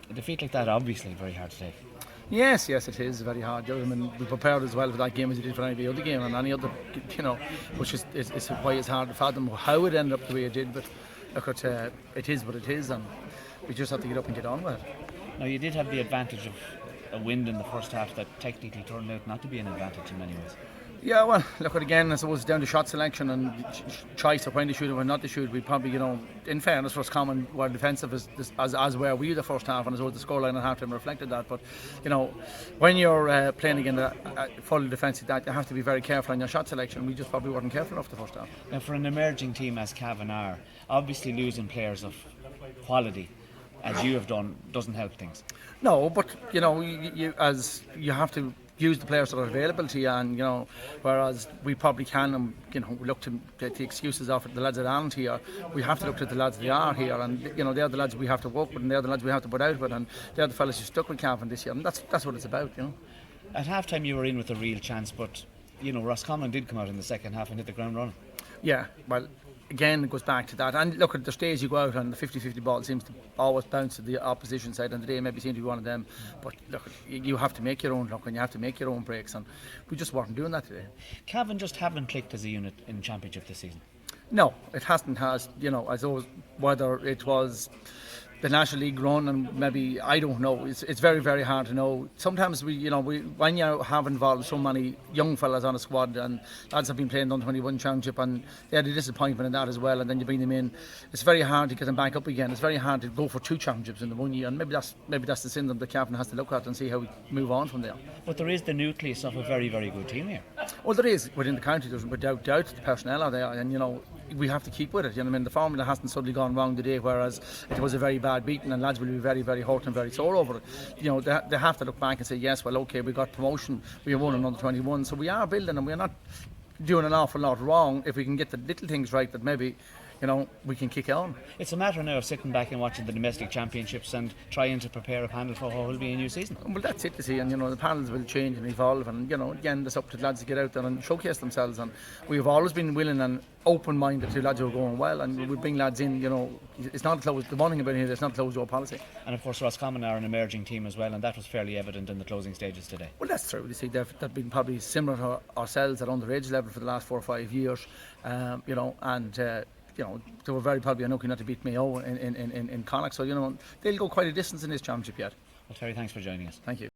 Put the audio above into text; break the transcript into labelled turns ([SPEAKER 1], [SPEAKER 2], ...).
[SPEAKER 1] A defeat like that obviously very hard to take.
[SPEAKER 2] Yes, it is very hard. I mean, we prepared as well for that game as we did for any other game and any other, which is why it's hard to fathom how it ended up the way it did. But look, it is what it is, and we just have to get up and get on with it.
[SPEAKER 1] Now, you did have the advantage of a wind in the first half that technically turned out not to be an advantage in many ways.
[SPEAKER 2] Yeah, well, look, again, I suppose down to shot selection and choice of when to shoot and when not to shoot. We probably, in fairness, Roscommon were defensive as were we the first half, and as well the scoreline at half time reflected that. But, when you're playing against a fully defensive, that you have to be very careful on your shot selection. We just probably weren't careful enough the first half.
[SPEAKER 1] Now, for an emerging team as Cavan are, obviously losing players of quality, as you have done, doesn't help things.
[SPEAKER 2] No, but, you have to use the players that are available to you, and whereas we probably can, look to get the excuses off the lads that aren't here. We have to look at the lads that are here, and they're the lads we have to work with, and they're the lads we have to put out with, and they're the fellas who stuck with Cavan this year, and that's what it's about.
[SPEAKER 1] At half time you were in with a real chance, but Roscommon did come out in the second half and hit the ground running.
[SPEAKER 2] Yeah, well, again, it goes back to that. And look, at the stage you go out and the 50-50 ball seems to always bounce to the opposition side, and today maybe seemed to be one of them. But look, you have to make your own luck and you have to make your own breaks, and we just weren't doing that today.
[SPEAKER 1] Cavan just haven't clicked as a unit in Championship this season.
[SPEAKER 2] No, it hasn't. As always, whether it was the National League run, and maybe, I don't know, it's very, very hard to know. Sometimes when you have involved so many young fellas on a squad, and lads have been playing the under-21 championship, and they had a disappointment in that as well, and then you bring them in, it's very hard to get them back up again. It's very hard to go for two championships in the 1 year, and maybe that's the syndrome that Cavan has to look at and see how we move on from there.
[SPEAKER 1] But there is the nucleus of a very, very good team here.
[SPEAKER 2] Well, there is within the county. There's without doubt the personnel are there, and we have to keep with it. The formula hasn't suddenly gone wrong today, whereas it was a very bad beating, and lads will be very, very hurt and very sore over it. They have to look back and say, yes, well, okay, we got promotion, we won an under-21, so we are building, and we're not doing an awful lot wrong if we can get the little things right that maybe we can kick on.
[SPEAKER 1] It's a matter now of sitting back and watching the domestic championships and trying to prepare a panel for what will be a new season.
[SPEAKER 2] Well, that's it to see, and the panels will change and evolve, and again, it's up to the lads to get out there and showcase themselves, and we've always been willing and open-minded to lads who are going well, and we bring lads in. It's not closed. The one thing about it, it's not closed door policy.
[SPEAKER 1] And of course, Roscommon are an emerging team as well, and that was fairly evident in the closing stages today.
[SPEAKER 2] Well, that's true. You see, they've been probably similar to ourselves at underage level for the last 4 or 5 years, and they were very probably unlucky not to beat Mayo in Connacht, so they'll go quite a distance in this championship yet.
[SPEAKER 1] Well, Terry, thanks for joining us.
[SPEAKER 2] Thank you.